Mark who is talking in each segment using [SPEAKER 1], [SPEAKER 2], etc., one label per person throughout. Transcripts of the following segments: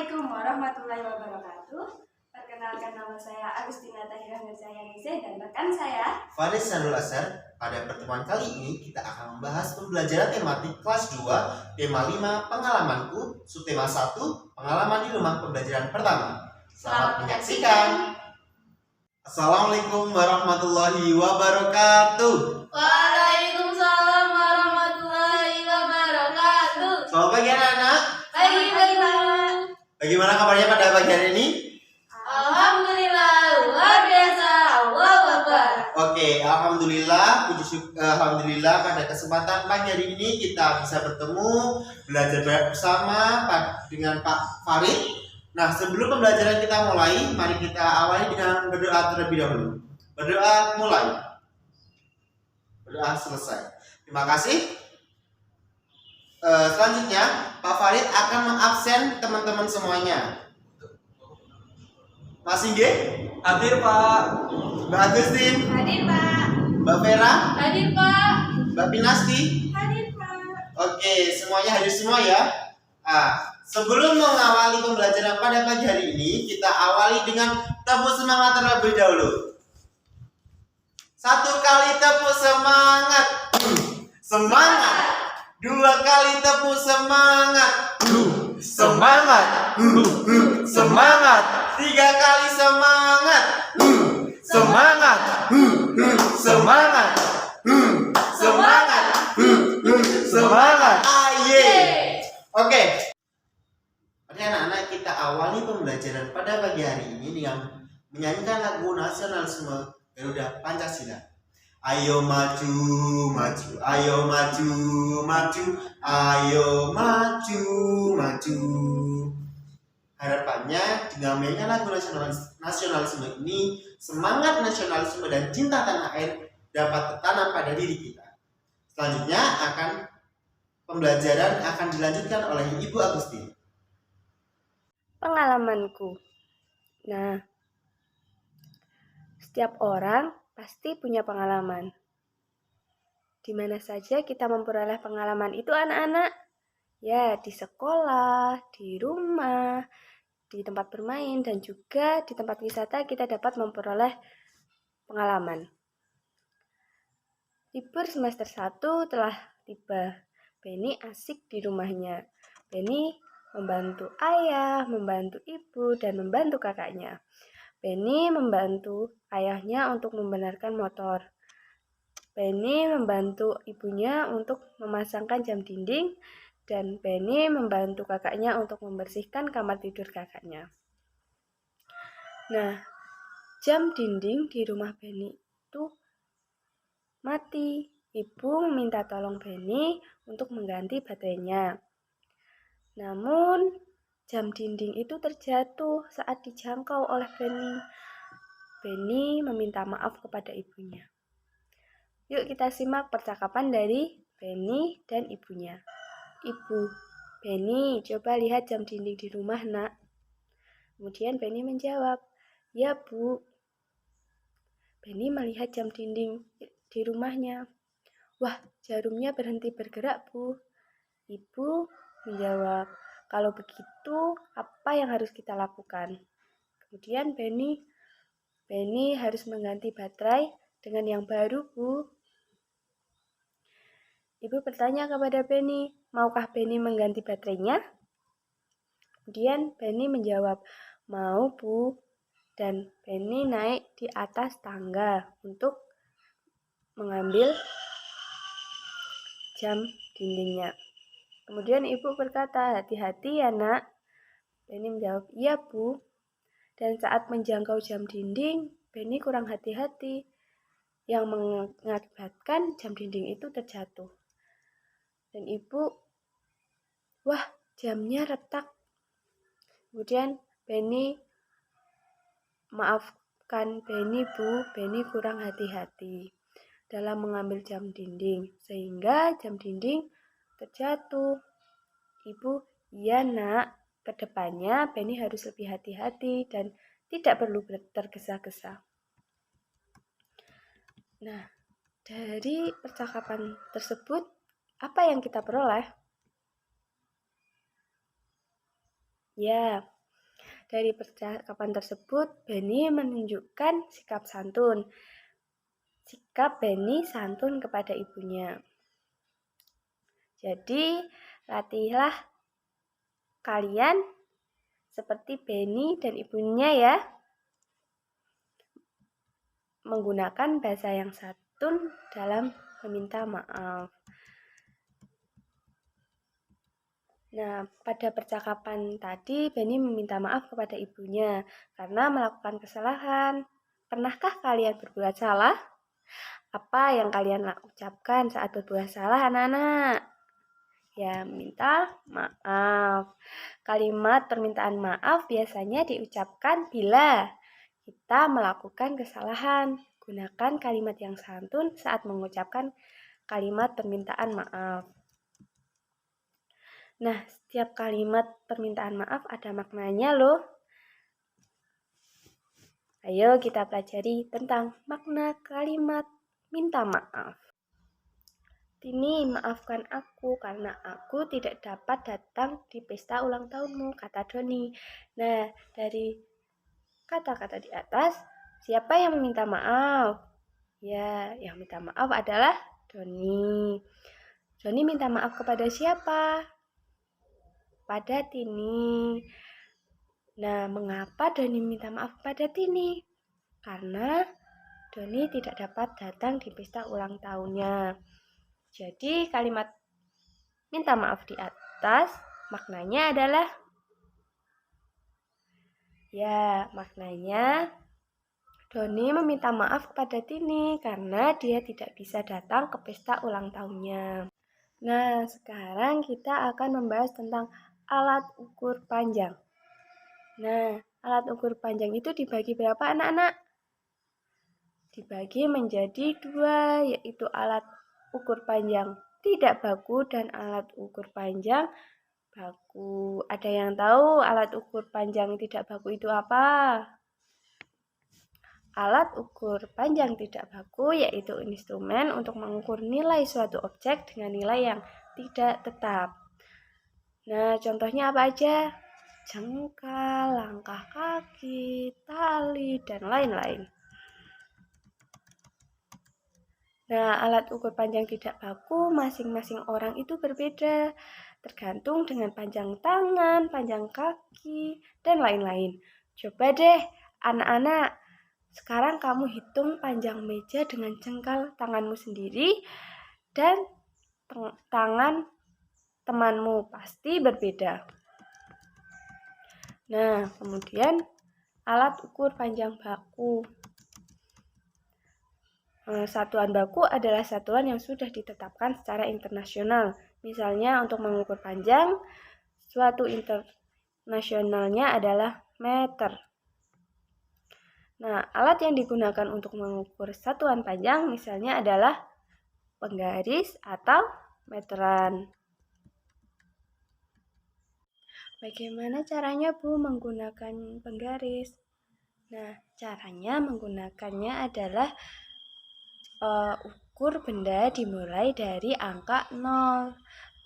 [SPEAKER 1] Assalamualaikum warahmatullahi wabarakatuh. Perkenalkan, nama saya Agustina Tahira Nurjayanise dan rekan saya
[SPEAKER 2] Faris Sanul Asar. Pada pertemuan kali ini kita akan membahas pembelajaran tematik kelas 2, tema 5 pengalamanku, subtema 1 pengalaman di rumah pembelajaran pertama. Selamat menyaksikan. Assalamualaikum warahmatullahi wabarakatuh.
[SPEAKER 3] Waalaikumsalam warahmatullahi wabarakatuh.
[SPEAKER 2] Selamat pagi anak-anak.
[SPEAKER 3] Pagi Pak.
[SPEAKER 2] Bagaimana kabarnya pada pagi hari ini?
[SPEAKER 3] Alhamdulillah luar biasa. Allahu Akbar.
[SPEAKER 2] Oke, alhamdulillah, alhamdulillah pada kesempatan pagi hari ini kita bisa bertemu, belajar bersama dengan Pak Farid. Nah, sebelum pembelajaran kita mulai, mari kita awali dengan berdoa terlebih dahulu. Berdoa mulai. Berdoa selesai. Terima kasih. Selanjutnya, Pak Farid akan mengabsen teman-teman semuanya. Mas Ingge?
[SPEAKER 4] Hadir Pak.
[SPEAKER 2] Mbak Agustin?
[SPEAKER 1] hadir Pak.
[SPEAKER 2] Mbak Vera?
[SPEAKER 3] Hadir Pak.
[SPEAKER 2] Mbak Pinasti?
[SPEAKER 1] Hadir Pak.
[SPEAKER 2] Oke, semuanya hadir semua ya. Sebelum mengawali pembelajaran pada pagi hari ini, kita awali dengan tepuk semangat terlebih dahulu. Satu kali tepuk semangat. Semangat. Dua kali tepuk semangat. Semangat. Semangat. Tiga kali semangat. Semangat. Semangat. Semangat. Semangat. Aye. Oke. Oke anak-anak, kita awali pembelajaran pada pagi hari ini dengan menyanyikan lagu nasionalisme Garuda Pancasila. Ayo maju, maju, ayo maju, maju, ayo maju, maju. Harapannya dengan mainnya lagu nasionalisme ini, semangat nasionalisme dan cinta tanah air dapat tertanam pada diri kita. Selanjutnya pembelajaran akan dilanjutkan oleh Ibu Agustin.
[SPEAKER 1] Pengalamanku. Nah, setiap orang pasti punya pengalaman. Di mana saja kita memperoleh pengalaman itu anak-anak? Ya, di sekolah, di rumah, di tempat bermain, dan juga di tempat wisata kita dapat memperoleh pengalaman. Libur semester 1 telah tiba. Benny asik di rumahnya. Benny membantu ayah, membantu ibu, dan membantu kakaknya. Benny membantu ayahnya untuk membenarkan motor. Benny membantu ibunya untuk memasangkan jam dinding, dan Benny membantu kakaknya untuk membersihkan kamar tidur kakaknya. Nah, jam dinding di rumah Benny itu mati. Ibu meminta tolong Benny untuk mengganti baterainya. Namun, jam dinding itu terjatuh saat dijangkau oleh Benny. Benny meminta maaf kepada ibunya. Yuk kita simak percakapan dari Benny dan ibunya. Ibu, Benny, coba lihat jam dinding di rumah, nak. Kemudian Benny menjawab, ya Bu. Benny melihat jam dinding di rumahnya. Wah, jarumnya berhenti bergerak, Bu. Ibu menjawab, kalau begitu apa yang harus kita lakukan? Kemudian Benny harus mengganti baterai dengan yang baru, Bu. Ibu bertanya kepada Benny, maukah Benny mengganti baterainya? Kemudian Benny menjawab, mau Bu. Dan Benny naik di atas tangga untuk mengambil jam dindingnya. Kemudian ibu berkata, hati-hati ya nak. Benny menjawab, iya Bu. Dan saat menjangkau jam dinding, Benny kurang hati-hati, yang mengakibatkan jam dinding itu terjatuh. Dan ibu, wah, jamnya retak. Kemudian Benny, maafkan Benny Bu, Benny kurang hati-hati dalam mengambil jam dinding, sehingga jam dinding terjatuh. Ibu, iya nak, kedepannya Benny harus lebih hati-hati dan tidak perlu tergesa-gesa. Nah, dari percakapan tersebut, apa yang kita peroleh? Ya, Dari percakapan tersebut, Benny menunjukkan sikap santun. Sikap Benny santun kepada ibunya. Jadi, latihlah kalian seperti Benny dan ibunya ya, menggunakan bahasa yang santun dalam meminta maaf. Nah, pada percakapan tadi, Benny meminta maaf kepada ibunya karena melakukan kesalahan. Pernahkah kalian berbuat salah? Apa yang kalian ucapkan saat berbuat salah, anak-anak? Ya, minta maaf. Kalimat permintaan maaf biasanya diucapkan bila kita melakukan kesalahan. Gunakan kalimat yang santun saat mengucapkan kalimat permintaan maaf. Nah, setiap kalimat permintaan maaf ada maknanya loh. Ayo kita pelajari tentang makna kalimat minta maaf. Tini, maafkan aku karena aku tidak dapat datang di pesta ulang tahunmu, kata Doni. Nah, dari kata-kata di atas, siapa yang meminta maaf? Ya, yang minta maaf adalah Doni. Doni minta maaf kepada siapa? Pada Tini. Nah, mengapa Doni minta maaf kepada Tini? Karena Doni tidak dapat datang di pesta ulang tahunnya. Jadi, kalimat minta maaf di atas maknanya adalah maknanya Doni meminta maaf kepada Tini karena dia tidak bisa datang ke pesta ulang tahunnya. Nah, sekarang kita akan membahas tentang alat ukur panjang. Nah, alat ukur panjang itu dibagi berapa, anak-anak? Dibagi menjadi 2, yaitu alat ukur panjang tidak baku dan alat ukur panjang baku. Ada yang tahu alat ukur panjang tidak baku itu apa? Alat ukur panjang tidak baku yaitu instrumen untuk mengukur nilai suatu objek dengan nilai yang tidak tetap. Nah, contohnya apa aja? Jengkal, langkah kaki, tali, dan lain-lain. Nah, alat ukur panjang tidak baku masing-masing orang itu berbeda, tergantung dengan panjang tangan, panjang kaki, dan lain-lain. Coba deh, anak-anak, sekarang kamu hitung panjang meja dengan jengkal tanganmu sendiri dan tangan temanmu, pasti berbeda. Nah, kemudian alat ukur panjang baku. Satuan baku adalah satuan yang sudah ditetapkan secara internasional. Misalnya untuk mengukur panjang, suatu internasionalnya adalah meter. Nah, alat yang digunakan untuk mengukur satuan panjang misalnya adalah penggaris atau meteran. Bagaimana caranya, Bu, menggunakan penggaris? Nah, caranya menggunakannya adalah ukur benda dimulai dari angka 0.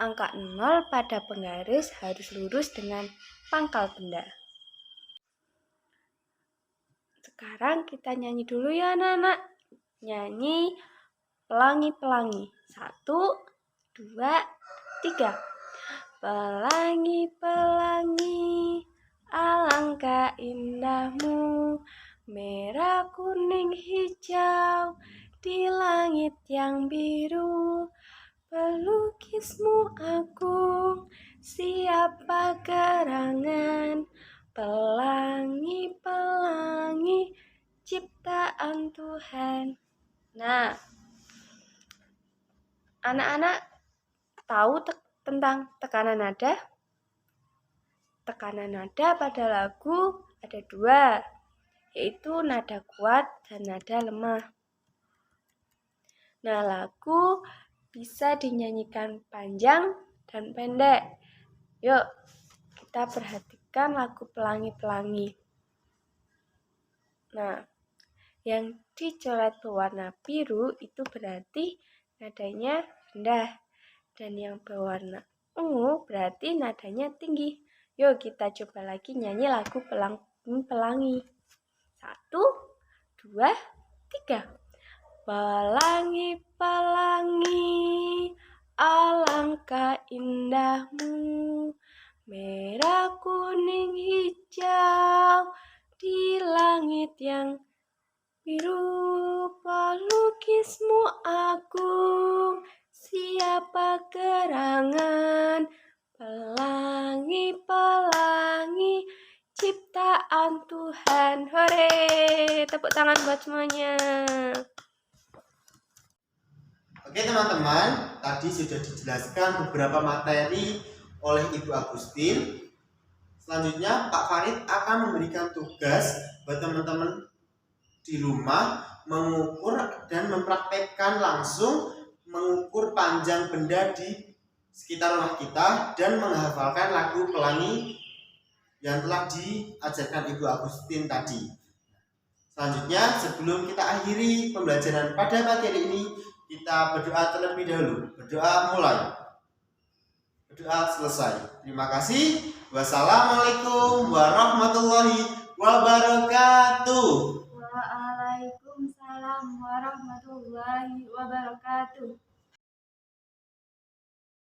[SPEAKER 1] Angka 0 pada penggaris harus lurus dengan pangkal benda. Sekarang kita nyanyi dulu ya, anak-anak. Nyanyi pelangi-pelangi. 1, 2, 3. Pelangi-pelangi, alangkah indahmu, merah, kuning, hijau, di langit yang biru. Pelukismu agung, siapa gerangan, pelangi-pelangi, ciptaan Tuhan. Nah, anak-anak tahu tentang tekanan nada? Tekanan nada pada lagu ada 2, yaitu nada kuat dan nada lemah. Nah, lagu bisa dinyanyikan panjang dan pendek. Yuk, kita perhatikan lagu Pelangi-Pelangi. Nah, yang dicoret berwarna biru itu berarti nadanya rendah. Dan yang berwarna ungu berarti nadanya tinggi. Yuk kita coba lagi nyanyi lagu Pelangi. 1, 2, 3. Pelangi, pelangi, alangkah indahmu, merah, kuning, hijau, di langit yang biru. Pelukismu agung, siapa gerangan, pelangi, pelangi, ciptaan Tuhan. Hore, tepuk tangan buat semuanya.
[SPEAKER 2] Oke teman-teman, tadi sudah dijelaskan beberapa materi oleh Ibu Agustin. Selanjutnya Pak Farid akan memberikan tugas buat teman-teman di rumah mengukur dan mempraktekkan langsung mengukur panjang benda di sekitar rumah kita dan menghafalkan lagu Pelangi yang telah diajarkan Ibu Agustin tadi. Selanjutnya, sebelum kita akhiri pembelajaran pada materi ini, kita berdoa terlebih dahulu. Berdoa mulai. Berdoa selesai. Terima kasih. Wassalamualaikum warahmatullahi wabarakatuh.